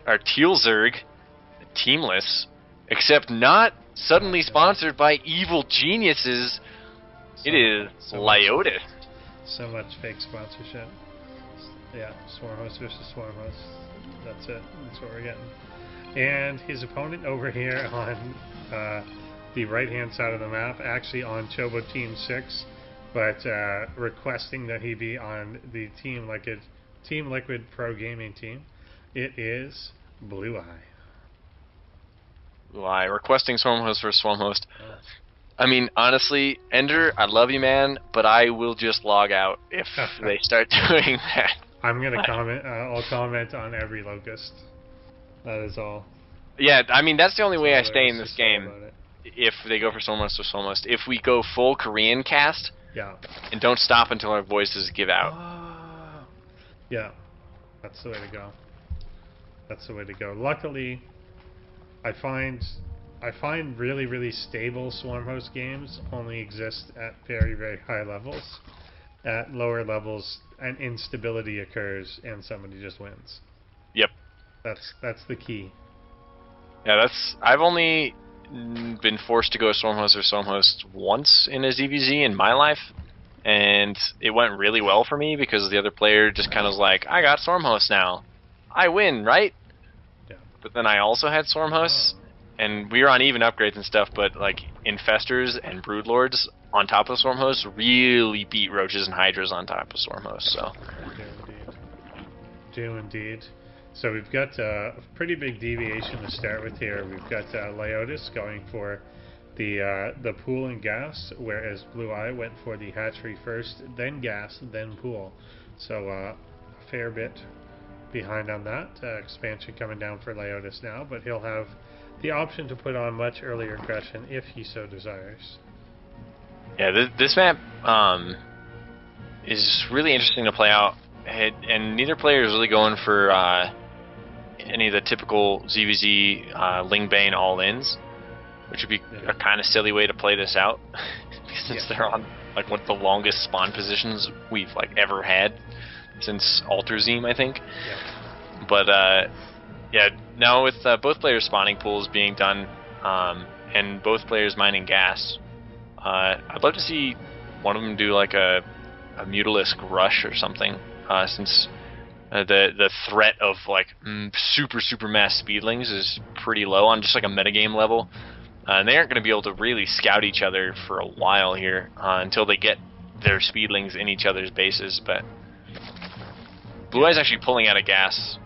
our Teal Zerg, teamless, except not suddenly sponsored by evil geniuses. It is LYOTIS. So much fake sponsorship. Yeah, Swarm Host versus Swarm Host. That's it. That's what we're getting. And his opponent over here on the right-hand side of the map, actually on Chobo Team 6, but requesting that he be on the Team Liquid Pro Gaming team. It is BlueEye. BlueEye requesting Swarm Host versus Swarm Host. I mean, honestly, Ender, I love you, man, but I will just log out if they start doing that. I'm gonna comment. I'll comment on every Locust. That is all. Yeah, I mean that's the only way I stay in this game. If they go for Swarm Host or Swarm Host. If we go full Korean cast, yeah, and don't stop until our voices give out. Yeah, that's the way to go. That's the way to go. Luckily, I find really, really stable Swarm Host games only exist at very, very high levels. At lower levels, an instability occurs and somebody just wins. Yep. That's the key. Yeah, I've only been forced to go Swarm Host or Swarm Host once in a ZVZ in my life, and it went really well for me because the other player just kind of was like, I got Swarm Host now. I win, right? Yeah. But then I also had Swarm Hosts. And we were on even upgrades and stuff, but like Infestors and Broodlords on top of Swarm Hosts really beat Roaches and Hydras on top of Swarm Hosts. So. Do indeed. So we've got a pretty big deviation to start with here. We've got LYOTIS going for the pool and gas, whereas BlueEye went for the hatchery first, then gas, then pool. So a fair bit behind on that. Expansion coming down for LYOTIS now, but he'll have the option to put on much earlier aggression if he so desires. Yeah, this map is really interesting to play out, and neither player is really going for any of the typical ZVZ Lingbane all-ins, which would be a kind of silly way to play this out, since they're on like one of the longest spawn positions we've like ever had since Alterzim, I think. Yeah. But yeah, now with both players' spawning pools being done, and both players mining gas, I'd love to see one of them do like a Mutalisk rush or something, since the threat of like super mass speedlings is pretty low on just like a metagame level. And they aren't going to be able to really scout each other for a while here until they get their speedlings in each other's bases. But BlueEye's actually pulling out of gas,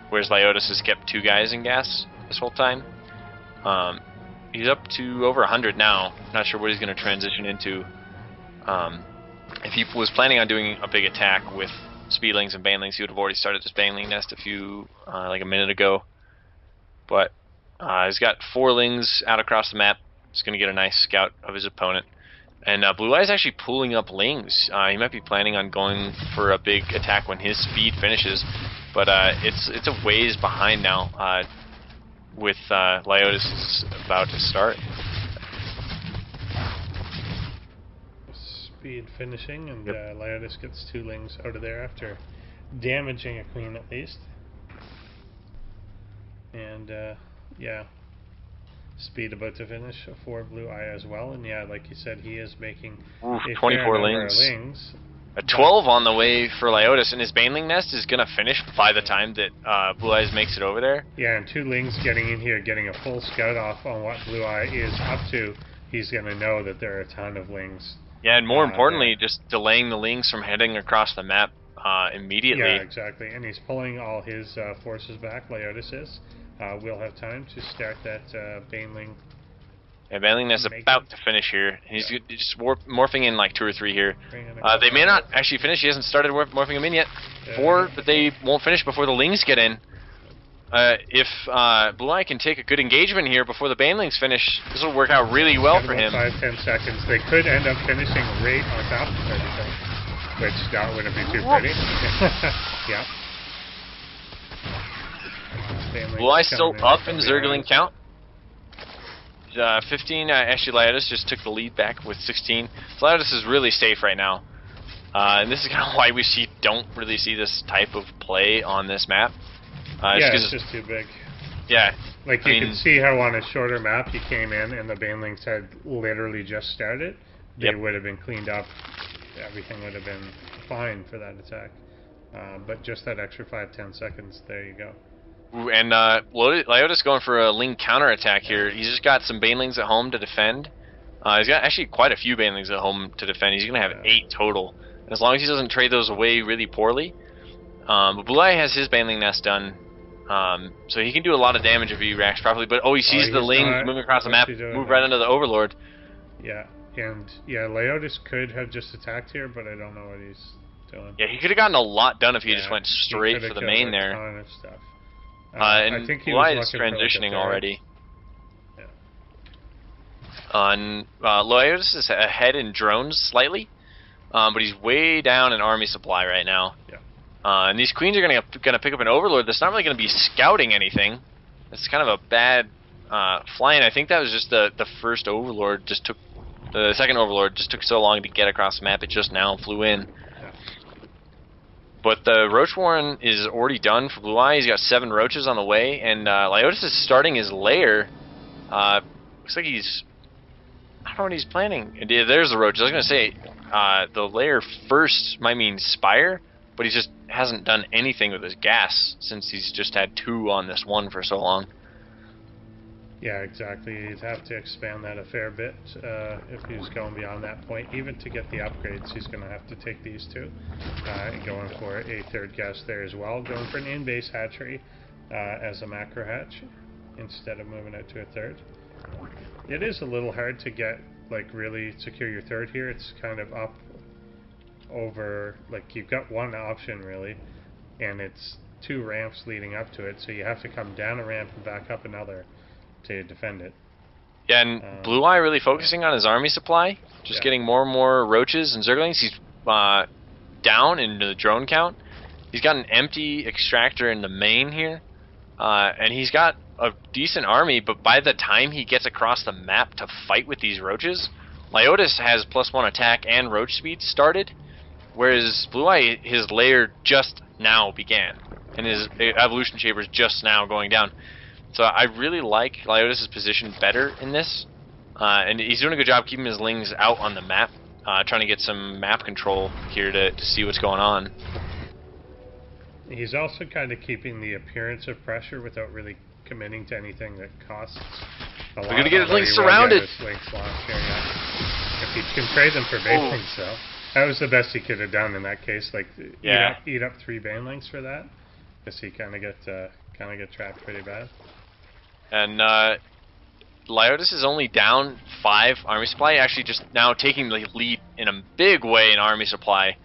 whereas LYOTIS has kept 2 guys in gas this whole time. He's up to over 100 now. Not sure what he's going to transition into. If he was planning on doing a big attack with speedlings and banelings, he would have already started this baneling nest like a minute ago. But he's got 4 lings out across the map. He's going to get a nice scout of his opponent. And BlueEye is actually pulling up lings. He might be planning on going for a big attack when his speed finishes, but it's a ways behind now. With LYOTIS is about to start. Speed finishing, and LYOTIS gets 2 lings out of there after damaging a queen at least. And yeah, speed about to finish for BlueEye as well. And yeah, like you said, he is making 24 lings. A 12 on the way for LYOTIS, and his baneling nest is going to finish by the time that BlueEye makes it over there. Yeah, and 2 lings getting in here, getting a full scout off on what BlueEye is up to. He's going to know that there are a ton of lings. Yeah, and more importantly, just delaying the lings from heading across the map immediately. Yeah, exactly. And he's pulling all his forces back, LYOTIS is. We'll have time to start that baneling. Yeah, baneling nest is about to finish here. He's just morphing in like 2 or 3 here. They may not actually finish. He hasn't started morphing them in yet. 4, but they won't finish before the lings get in. If BlueEye can take a good engagement here before the banelings finish, this will work out really well for him. 5-10 seconds. They could end up finishing right on top of everything, which that wouldn't be too pretty. Yeah. BlueEye still up in Zergling count. 15, actually LYOTIS just took the lead back with 16. LYOTIS is really safe right now. And this is kind of why we don't really see this type of play on this map. Yeah, it's just too big. Yeah. Like, you can see how on a shorter map he came in and the banelings had literally just started. They would have been cleaned up. Everything would have been fine for that attack. But just that extra 5-10 seconds, there you go. And LYOTIS going for a Ling counterattack here. He's just got some banelings at home to defend. He's got actually quite a few banelings at home to defend. He's going to have 8 total. And as long as he doesn't trade those away really poorly. But BlueEye has his baneling nest done. So he can do a lot of damage if he reacts properly. But he sees the Ling moving across the map, move right into the Overlord. Yeah, and LYOTIS could have just attacked here, but I don't know what he's doing. Yeah, he could have gotten a lot done if he just went straight for the main there. Ton of stuff. And I think he BlueEye was is transitioning already. Yeah. LYOTIS is ahead in drones slightly, but he's way down in army supply right now. Yeah. And these queens are gonna pick up an Overlord that's not really gonna be scouting anything. It's kind of a bad flying. I think that was just the first Overlord just took the second Overlord just took so long to get across the map. It just now flew in. But the Roach Warren is already done for BlueEye. He's got 7 roaches on the way, and LYOTIS is starting his lair. Looks like he's... I don't know what he's planning. Yeah, there's the roaches. I was going to say, the lair first might mean Spire, but he just hasn't done anything with his gas since he's just had 2 on this one for so long. Yeah, exactly. He'd have to expand that a fair bit if he was going beyond that point. Even to get the upgrades, he's going to have to take these 2. And going for a 3rd gas there as well. Going for an in-base hatchery as a macro hatch instead of moving out to a 3rd. It is a little hard to get, like, really secure your 3rd here. It's kind of up over, like, you've got one option really, and it's 2 ramps leading up to it, so you have to come down a ramp and back up another to defend it. Yeah, and BlueEye really focusing on his army supply, just getting more and more roaches and zerglings. He's down in the drone count. He's got an empty extractor in the main here, and he's got a decent army, but by the time he gets across the map to fight with these roaches, LYOTIS has +1 attack and roach speed started, whereas BlueEye, his lair just now began, and his evolution chamber's just now going down. So I really like LYOTIS' position better in this, and he's doing a good job keeping his lings out on the map, trying to get some map control here to see what's going on. He's also kind of keeping the appearance of pressure without really committing to anything that costs a lot. We're going to get his lings surrounded. If he can trade them for banelings, though. That was the best he could have done in that case. Like, eat up 3 banelings for that, because he kind of get trapped pretty bad. And LYOTIS is only down 5 army supply, actually just now taking the lead in a big way in army supply,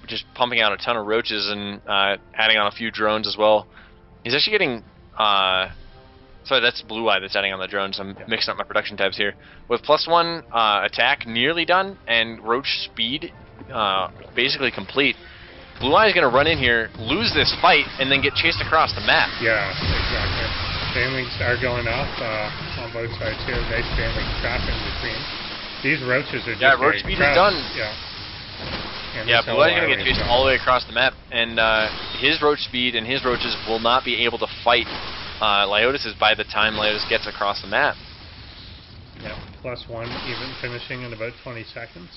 just pumping out a ton of roaches and adding on a few drones as well. He's actually getting, sorry, that's BlueEye that's adding on the drones. I'm mixing up my production tabs here. With +1 attack nearly done and roach speed basically complete, BlueEye is going to run in here, lose this fight, and then get chased across the map. Yeah, exactly. Banelings are going off on both sides here. Nice baneling trap in between. These roaches are just roach speed is done. Yeah, BlueEye's going to get chased all the way across the map, and his roach speed and his roaches will not be able to fight LYOTIS by the time LYOTIS gets across the map. Yeah, +1 even finishing in about 20 seconds.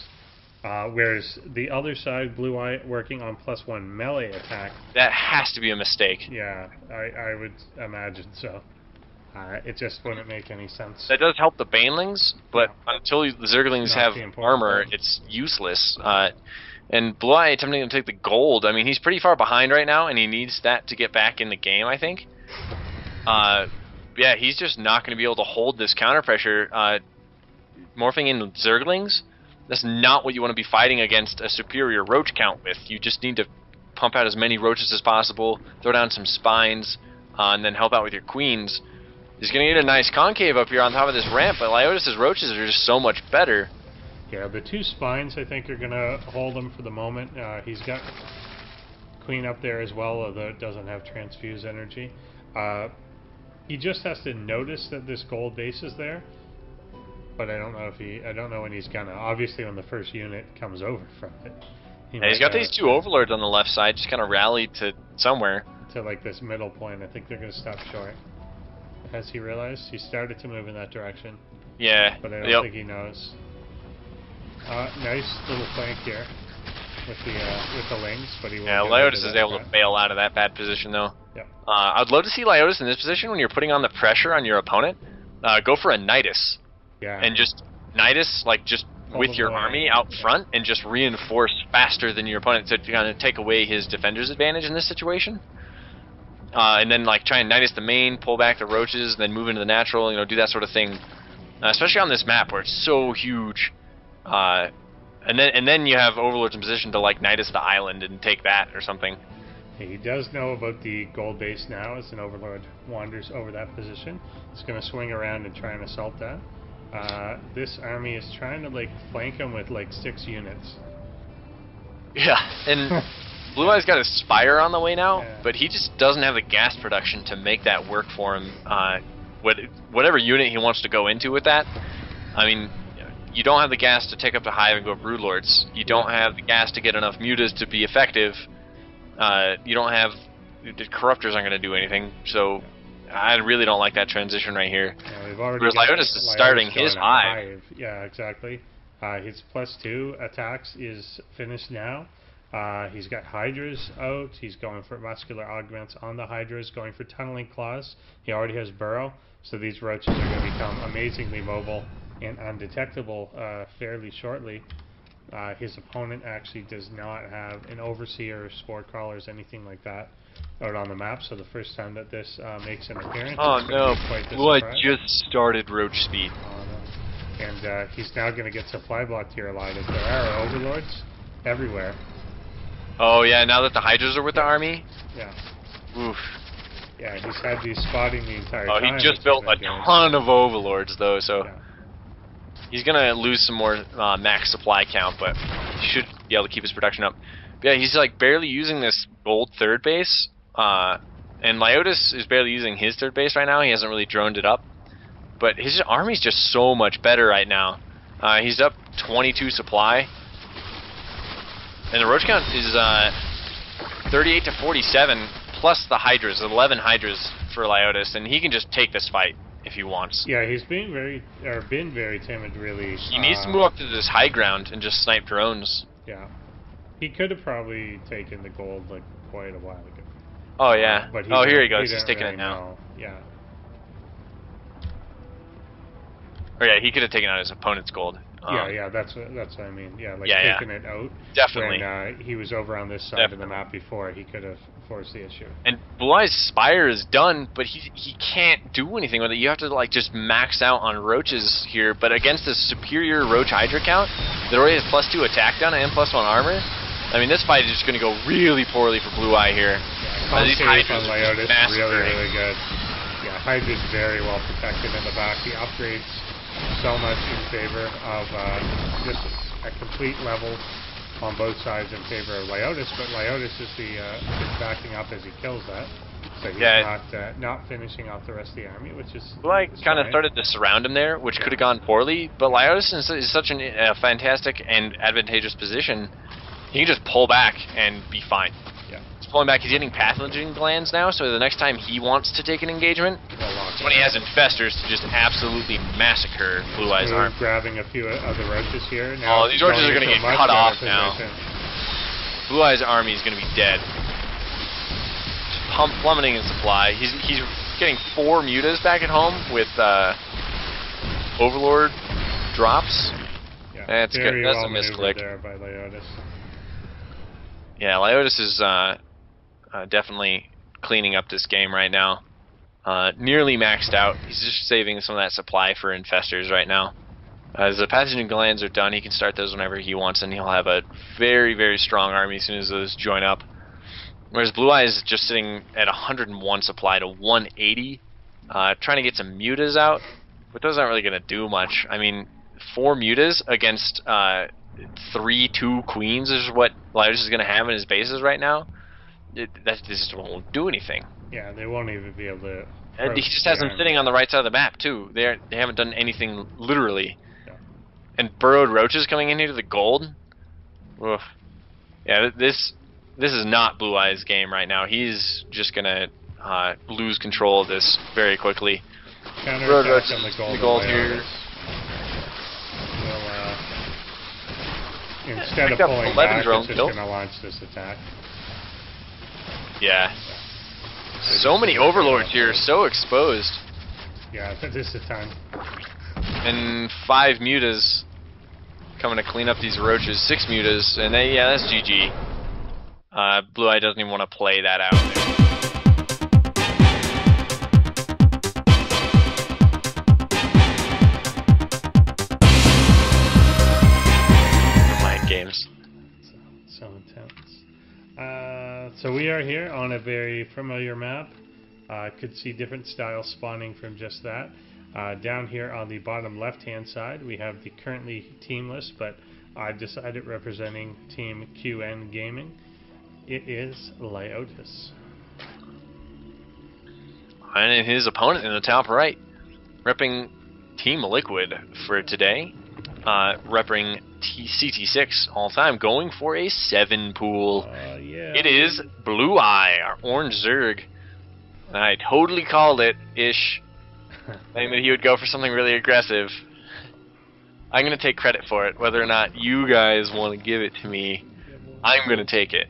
Whereas the other side, BlueEye working on +1 melee attack. That has to be a mistake. Yeah, I would imagine so. It just wouldn't make any sense. That does help the banelings, but until the zerglings have armor, it's useless. And BlueEye attempting to take the gold, I mean, he's pretty far behind right now, and he needs that to get back in the game, I think. Yeah, he's just not going to be able to hold this counter pressure. Morphing in zerglings, that's not what you want to be fighting against a superior roach count with. You just need to pump out as many roaches as possible, throw down some spines, and then help out with your queens. He's going to get a nice concave up here on top of this ramp, but LYOTIS' roaches are just so much better. Yeah, the 2 spines, I think, are going to hold him for the moment. He's got queen up there as well, although it doesn't have transfuse energy. He just has to notice that this gold base is there, but I don't know when he's gonna. Obviously, when the first unit comes over from it, Yeah, he's got these two overlords on the left side, just kind of rallied to somewhere. To like this middle point. I think they're going to stop short. Has he realized? He started to move in that direction. Yeah. But I don't think he knows. Nice little flank here with the lings, but he won't. Yeah, LYOTIS is able to bail out of that bad position though. Yeah. I'd love to see LYOTIS in this position when you're putting on the pressure on your opponent. Go for a Nidus. Yeah. And just Nidus, like just with your army out front and just reinforce faster than your opponent to kind of take away his defender's advantage in this situation. And then like try and Nidus the main, pull back the roaches, then move into the natural, do that sort of thing. Especially on this map where it's so huge. And then you have overlords in position to like Nidus the island and take that or something. He does know about the gold base now as an overlord wanders over that position. He's going to swing around and try and assault that. This army is trying to like flank him with like 6 units. Yeah, and BlueEye's got a Spire on the way now, but he just doesn't have the gas production to make that work for him. Whatever unit he wants to go into with that, I mean, you don't have the gas to take up the hive and go broodlords. You don't have the gas to get enough mutas to be effective. You don't have the corruptors aren't going to do anything. So I really don't like that transition right here. Yeah, we've already Whereas LYOTIS is starting his hive. Yeah, exactly. His +2 attacks is finished now. He's got Hydras out. He's going for muscular augments on the Hydras, going for tunneling claws. He already has burrow, so these roaches are going to become amazingly mobile and undetectable fairly shortly. His opponent actually does not have an overseer or spore crawlers, anything like that, out on the map. So the first time that this makes an appearance, oh no, BlueEye just started roach speed. And he's now going to get supply blocked here a lot. There are overlords everywhere. Oh yeah, now that the Hydras are with the army? Yeah. Oof. Yeah, he's had these spotting the entire time. Oh, he just built a ton of overlords though, so he's gonna lose some more max supply count, but he should be able to keep his production up. But yeah, he's like barely using this gold third base, and LYOTIS is barely using his third base right now. He hasn't really droned it up, but his army's just so much better right now. He's up 22 supply. And the roach count is 38 to 47, plus the Hydras, 11 Hydras for LYOTIS, and he can just take this fight if he wants. Yeah, he's been very timid, really. He needs to move up to this high ground and just snipe drones. Yeah, he could have probably taken the gold like quite a while ago. Oh yeah. But here he goes. He's taking really it now. know. Yeah. Or yeah, he could have taken out his opponent's gold. Yeah, that's what I mean. Yeah, like taking it out. Definitely. When he was over on this side of the map before, he could have forced the issue. And BlueEye's Spire is done, but he can't do anything with it. You have to like just max out on roaches here. But against a superior roach Hydra count that already has +2 attack done and +1 armor, I mean this fight is just going to go really poorly for BlueEye here. Yeah, these Hydras on LYOTIS really good. Yeah, Hydra's very well protected in the back. He upgrades so much in favor of just a complete level on both sides in favor of LYOTIS, but LYOTIS is backing up as he kills that, so he's not finishing off the rest of the army, which is BlueEye kind of started to surround him there, which could have gone poorly, but LYOTIS is such a fantastic and advantageous position. He can just pull back and be fine. He's pulling back. He's getting pathogen glands now, so the next time he wants to take an engagement, it's when he has infestors to just absolutely massacre BlueEye's army. Grabbing a few of the roaches here. Now these roaches are going to get cut off now. BlueEye's army is going to be dead. Just plummeting in supply. He's getting 4 mutas back at home with Overlord drops. Yeah, that's good. That's a misclick. There by LYOTIS. Yeah, LYOTIS is definitely cleaning up this game right now. Nearly maxed out. He's just saving some of that supply for infestors right now. As the pathogen glands are done, he can start those whenever he wants, and he'll have a very, very strong army as soon as those join up. Whereas BlueEye is just sitting at 101 supply to 180, trying to get some mutas out, but those aren't really going to do much. I mean, 4 mutas against 3/2 queens is what LYOTIS is going to have in his bases right now. This just won't do anything. Yeah, they won't even be able to. And he just has them sitting on the right side of the map too. They haven't done anything literally. Yeah. And burrowed roaches coming in here to the gold. Oof. Yeah, this is not BlueEye's game right now. He's just gonna lose control of this very quickly. Counter attack on the gold here. We'll, instead of pulling back, it's just gonna launch this attack. Yeah. So many overlords here, so exposed. Yeah, this is time. And 5 mutas coming to clean up these roaches. 6 mutas, and yeah, that's GG. BlueEye doesn't even want to play that out there. Mind games. So intense. So we are here on a very familiar map. Could see different styles spawning from just that. Down here on the bottom left-hand side, we have the currently teamless, but I've decided representing Team QN Gaming. It is LYOTIS. And his opponent in the top right, repping Team Liquid for today, repping CT6 all time, going for a 7 pool. Yeah. It is BlueEye, our orange Zerg. I totally called it, ish. Saying that he would go for something really aggressive. I'm going to take credit for it. Whether or not you guys want to give it to me, I'm going to take it.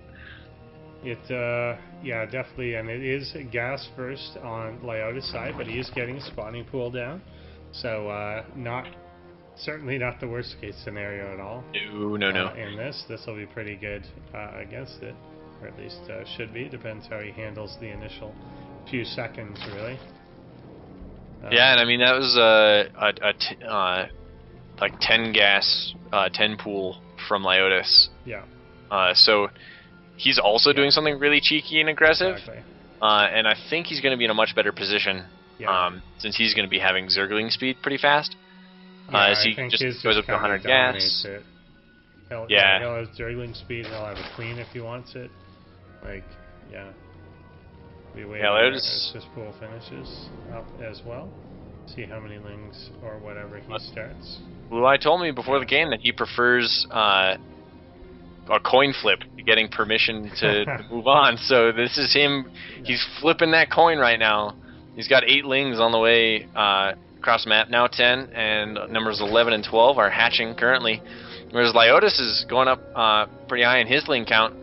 Yeah, definitely, and it is gas first on LYOTIS' side, but he is getting a spawning pool down. So, certainly not the worst case scenario at all. No. In this will be pretty good against it, or at least should be. Depends how he handles the initial few seconds, really. Yeah, and I mean that was like 10 gas, 10 pool from LYOTIS. Yeah. So he's also doing something really cheeky and aggressive. Exactly. And I think he's going to be in a much better position. Yeah. Since he's going to be having Zergling speed pretty fast. Yeah, so he just goes up to 100 gas. He'll have Zergling speed. He'll have a queen if he wants it. Like, yeah. We wait as this pool finishes up as well. See how many lings or whatever he starts. BlueEye told me before the game that he prefers a coin flip, getting permission to move on. So this is him. He's flipping that coin right now. He's got 8 lings on the way across the map. Now 10, and numbers 11 and 12 are hatching currently. Whereas LYOTIS is going up pretty high in his ling count.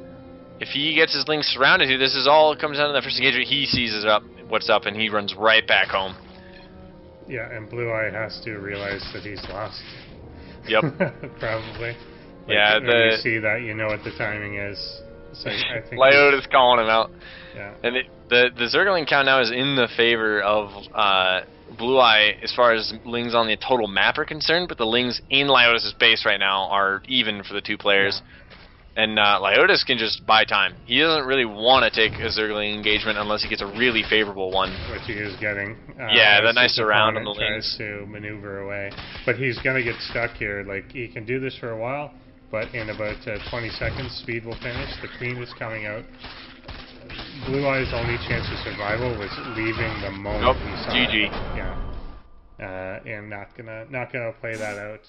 If he gets his lings surrounded here, this is all comes down to that first engagement. He sees what's up, and he runs right back home. Yeah, and BlueEye has to realize that he's lost. Yep. Probably. Yeah, when you see that, you know what the timing is. So I think LYOTIS calling him out. Yeah. And the Zergling count now is in the favor of BlueEye as far as lings on the total map are concerned, but the lings in LYOTIS' base right now are even for the 2 players. Yeah. And LYOTIS can just buy time. He doesn't really want to take a Zergling engagement unless he gets a really favorable one. Which he is getting. Yeah, the nice surround on the lings. Tries to maneuver away. But he's going to get stuck here. Like, he can do this for a while, but in about 20 seconds, speed will finish. The queen is coming out. BlueEye's only chance of survival was leaving the moment he saw GG. it. Yeah. And not gonna play that out.